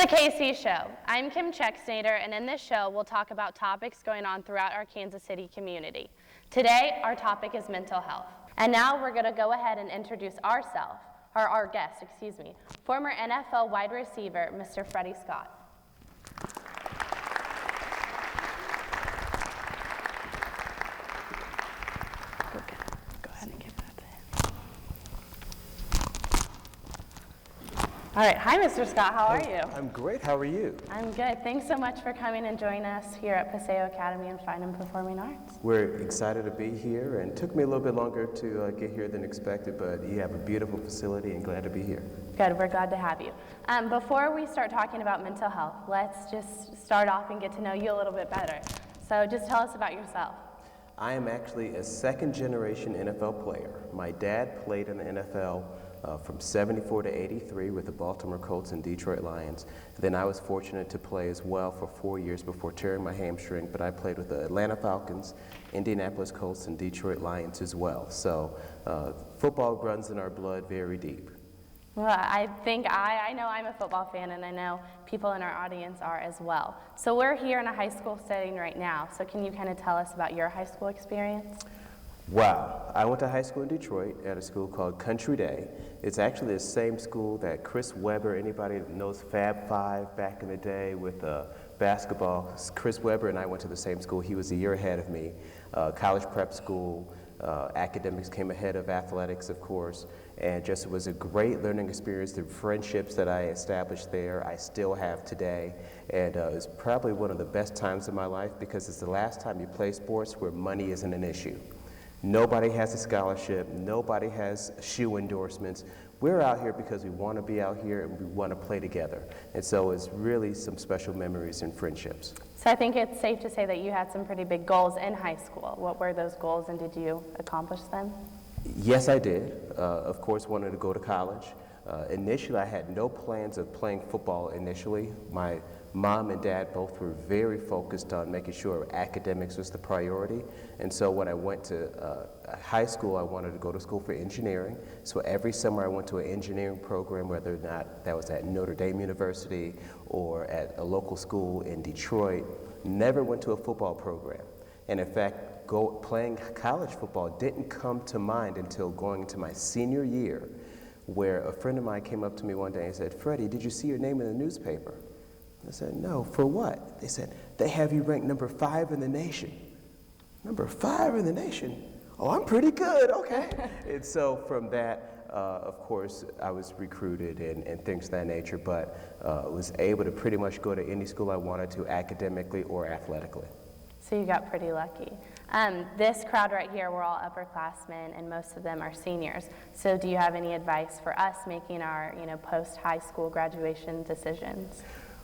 the KC Show. I'm Kim Chexnayder, and in this show, we'll talk about topics going on throughout our Kansas City community. Today, our topic is mental health. And now we're going to go ahead and introduce our guest, former NFL wide receiver, Mr. Freddie Scott. Go ahead and give that to him. All right, hi Mr. Scott, how are you? I'm great, how are you? I'm good. Thanks so much for coming and joining us here at Paseo Academy in Fine and Performing Arts. We're excited to be here, and it took me a little bit longer to get here than expected, but you have a beautiful facility and glad to be here. Good, we're glad to have you. Before we start talking about mental health, let's just start off and get to know you a little bit better. So just tell us about yourself. I am actually a second-generation NFL player. My dad played in the NFL from 74 to 83 with the Baltimore Colts and Detroit Lions. Then I was fortunate to play as well for 4 years before tearing my hamstring, but I played with the Atlanta Falcons, Indianapolis Colts, and Detroit Lions as well. So football runs in our blood very deep. Well, I know I'm a football fan, and I know people in our audience are as well. So we're here in a high school setting right now, so can you kind of tell us about your high school experience? Wow. I went to high school in Detroit at a school called Country Day. It's actually the same school that Chris Webber, anybody that knows Fab Five back in the day with basketball, Chris Webber and I went to the same school. He was a year ahead of me. College prep school, academics came ahead of athletics, of course, and just it was a great learning experience. The friendships that I established there, I still have today, and it's probably one of the best times of my life because it's the last time you play sports where money isn't an issue. Nobody has a scholarship, nobody has shoe endorsements. We're out here because we want to be out here and we want to play together. And so it's really some special memories and friendships. So I think it's safe to say that you had some pretty big goals in high school. What were those goals, and did you accomplish them? Yes, I did. Of course, wanted to go to college. Initially, I had no plans of playing football initially. My mom and dad both were very focused on making sure academics was the priority. And so when I went to high school, I wanted to go to school for engineering. So every summer I went to an engineering program, whether or not that was at Notre Dame University or at a local school in Detroit. Never went to a football program. And in fact, playing college football didn't come to mind until going into my senior year, where a friend of mine came up to me one day and said, "Freddie, did you see your name in the newspaper?" I said, "No, for what?" They said, "They have you ranked number 5 in the nation." Number 5 in the nation? Oh, I'm pretty good, okay. And so from that, of course, I was recruited and things of that nature, but was able to pretty much go to any school I wanted to academically or athletically. So you got pretty lucky. This crowd right here, we're all upperclassmen, and most of them are seniors. So do you have any advice for us making our post-high school graduation decisions?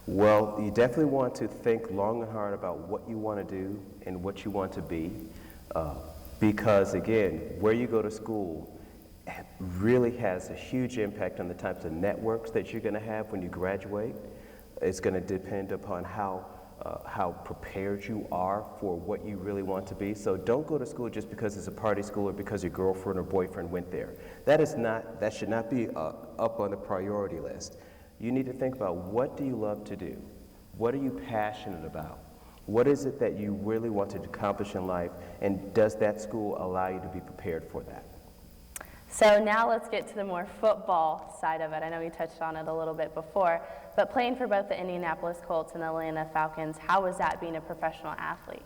Well, you definitely want to think long and hard about what you want to do and what you want to be, because again, where you go to school really has a huge impact on the types of networks that you're going to have when you graduate. It's going to depend upon how prepared you are for what you really want to be. So don't go to school just because it's a party school or because your girlfriend or boyfriend went there. That should not be up on the priority list. You need to think about, what do you love to do? What are you passionate about? What is it that you really want to accomplish in life, and does that school allow you to be prepared for that? So now let's get to the more football side of it. I know we touched on it a little bit before, but playing for both the Indianapolis Colts and the Atlanta Falcons, how was that being a professional athlete?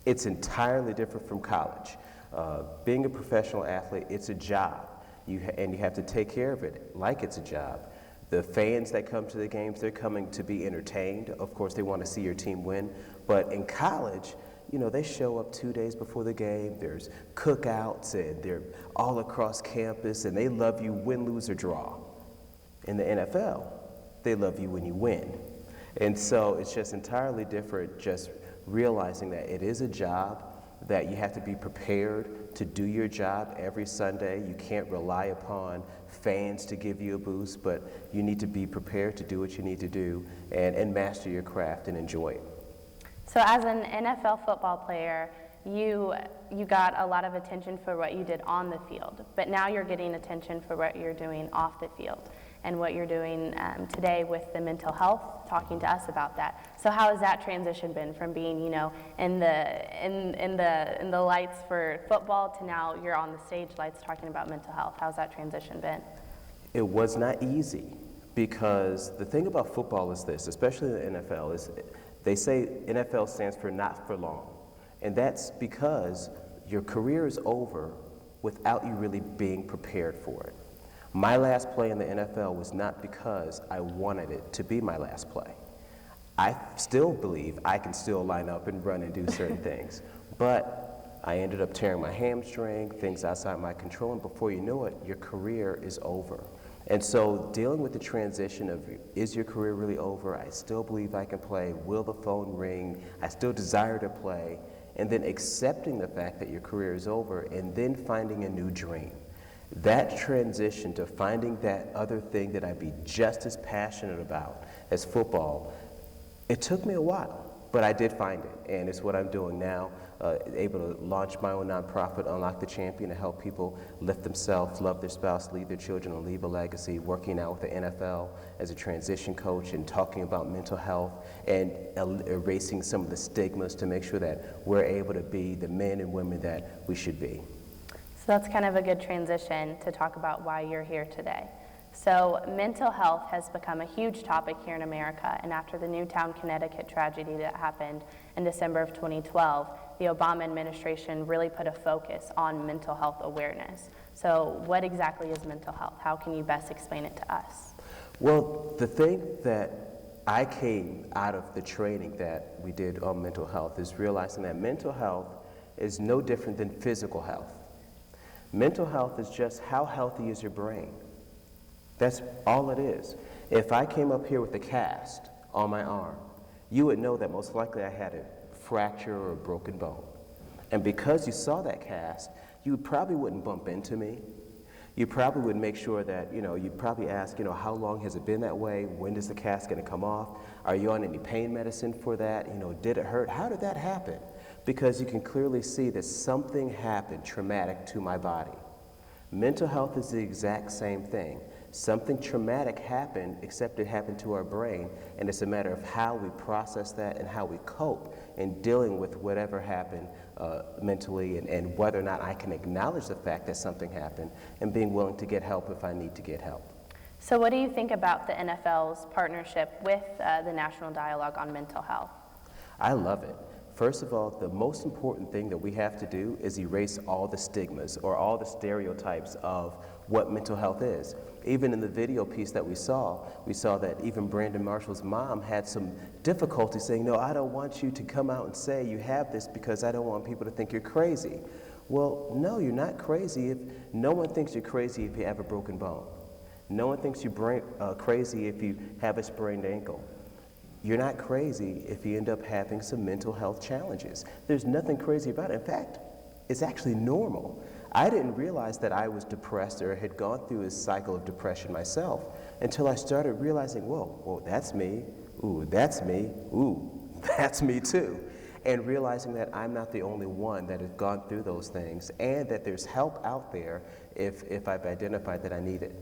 It's entirely different from college. Being a professional athlete, it's a job, and you have to take care of it like it's a job. The fans that come to the games, they're coming to be entertained. Of course, they want to see your team win. But in college, they show up 2 days before the game. There's cookouts, and they're all across campus, and they love you win, lose, or draw. In the NFL, they love you when you win. And so it's just entirely different, just realizing that it is a job, that you have to be prepared to do your job every Sunday. You can't rely upon fans to give you a boost, but you need to be prepared to do what you need to do and master your craft and enjoy it. So as an NFL football player, you got a lot of attention for what you did on the field, but now you're getting attention for what you're doing off the field. and what you're doing today with the mental health, talking to us about that. So how has that transition been from being, you know, in the lights for football to now you're on the stage lights talking about mental health? How's that transition been? It was not easy, because the thing about football is this, especially in the NFL, is they say NFL stands for not for long. And that's because your career is over without you really being prepared for it. My last play in the NFL was not because I wanted it to be my last play. I still believe I can still line up and run and do certain things, but I ended up tearing my hamstring, things outside my control, and before you know it, your career is over. And so dealing with the transition of, is your career really over? I still believe I can play. Will the phone ring? I still desire to play. And then accepting the fact that your career is over and then finding a new dream. That transition to finding that other thing that I'd be just as passionate about as football, it took me a while, but I did find it, and it's what I'm doing now, able to launch my own nonprofit, Unlock the Champion, to help people lift themselves, love their spouse, lead their children, and leave a legacy, working out with the NFL as a transition coach and talking about mental health and erasing some of the stigmas to make sure that we're able to be the men and women that we should be. So that's kind of a good transition to talk about why you're here today. So mental health has become a huge topic here in America, and after the Newtown, Connecticut tragedy that happened in December of 2012, the Obama administration really put a focus on mental health awareness. So what exactly is mental health? How can you best explain it to us? Well, the thing that I came out of the training that we did on mental health is realizing that mental health is no different than physical health. Mental health is just how healthy is your brain. That's all it is. If I came up here with a cast on my arm, you would know that most likely I had a fracture or a broken bone. And because you saw that cast, you probably wouldn't bump into me. You probably would make sure that, you'd probably ask, how long has it been that way? When is the cast going to come off? Are you on any pain medicine for that? Did it hurt? How did that happen? Because you can clearly see that something happened traumatic to my body. Mental health is the exact same thing. Something traumatic happened, except it happened to our brain, and it's a matter of how we process that and how we cope in dealing with whatever happened mentally, and whether or not I can acknowledge the fact that something happened and being willing to get help if I need to get help. So what do you think about the NFL's partnership with the National Dialogue on Mental Health? I love it. First of all, the most important thing that we have to do is erase all the stigmas or all the stereotypes of what mental health is. Even in the video piece that we saw that even Brandon Marshall's mom had some difficulty saying, no, I don't want you to come out and say you have this because I don't want people to think you're crazy. Well, no, you're not crazy. If no one thinks you're crazy if you have a broken bone. No one thinks you're crazy if you have a sprained ankle. You're not crazy if you end up having some mental health challenges. There's nothing crazy about it. In fact, it's actually normal. I didn't realize that I was depressed or had gone through a cycle of depression myself until I started realizing, whoa, that's me. Ooh, that's me. Ooh, that's me too. And realizing that I'm not the only one that has gone through those things, and that there's help out there if I've identified that I need it.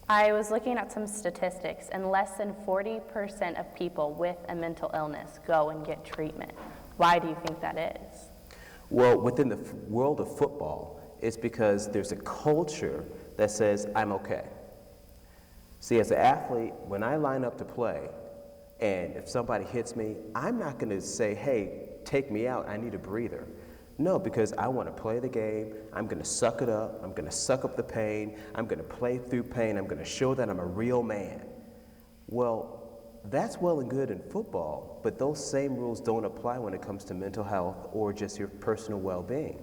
I was looking at some statistics, and less than 40% of people with a mental illness go and get treatment. Why do you think that is? Well, within the world of football, it's because there's a culture that says, I'm okay. See, as an athlete, when I line up to play, and if somebody hits me, I'm not going to say, hey, take me out, I need a breather. No, because I want to play the game, I'm going to suck it up, I'm going to suck up the pain, I'm going to play through pain, I'm going to show that I'm a real man. Well, that's well and good in football, but those same rules don't apply when it comes to mental health or just your personal well-being.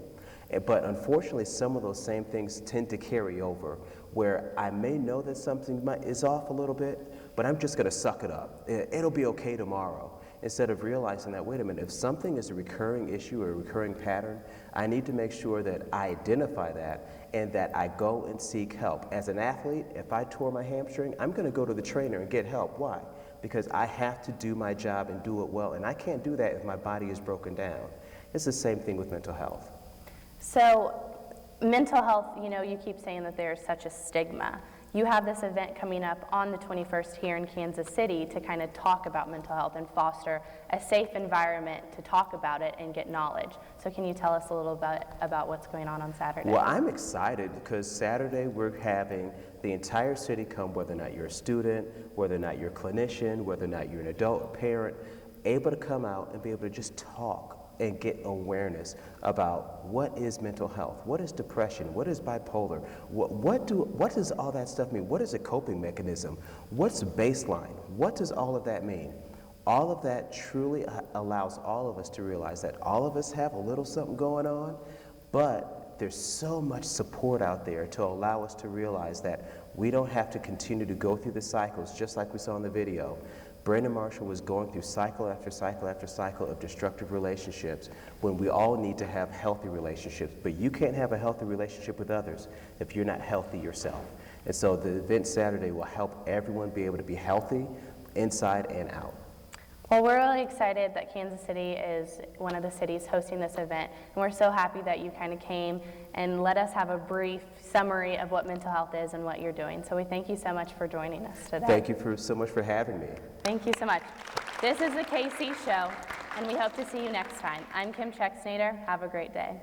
But unfortunately, some of those same things tend to carry over, where I may know that something is off a little bit, but I'm just going to suck it up. It'll be okay tomorrow. Instead of realizing that, wait a minute, if something is a recurring issue or a recurring pattern, I need to make sure that I identify that and that I go and seek help. As an athlete, if I tore my hamstring, I'm going to go to the trainer and get help. Why? Because I have to do my job and do it well, and I can't do that if my body is broken down. It's the same thing with mental health. So mental health, you keep saying that there's such a stigma. You have this event coming up on the 21st here in Kansas City to kind of talk about mental health and foster a safe environment to talk about it and get knowledge. So can you tell us a little bit about what's going on Saturday? Well, I'm excited because Saturday we're having the entire city come, whether or not you're a student, whether or not you're a clinician, whether or not you're an adult parent, able to come out and be able to just talk and get awareness about what is mental health, what is depression, what is bipolar, what does all that stuff mean, what is a coping mechanism, what's baseline, what does all of that mean? All of that truly allows all of us to realize that all of us have a little something going on, but there's so much support out there to allow us to realize that we don't have to continue to go through the cycles just like we saw in the video. Brandon Marshall was going through cycle after cycle after cycle of destructive relationships when we all need to have healthy relationships. But you can't have a healthy relationship with others if you're not healthy yourself. And so the event Saturday will help everyone be able to be healthy inside and out. Well, we're really excited that Kansas City is one of the cities hosting this event, and we're so happy that you kind of came and let us have a brief summary of what mental health is and what you're doing. So we thank you so much for joining us today. Thank you so much for having me. Thank you so much. This is the KC Show, and we hope to see you next time. I'm Kim Chexnayder. Have a great day.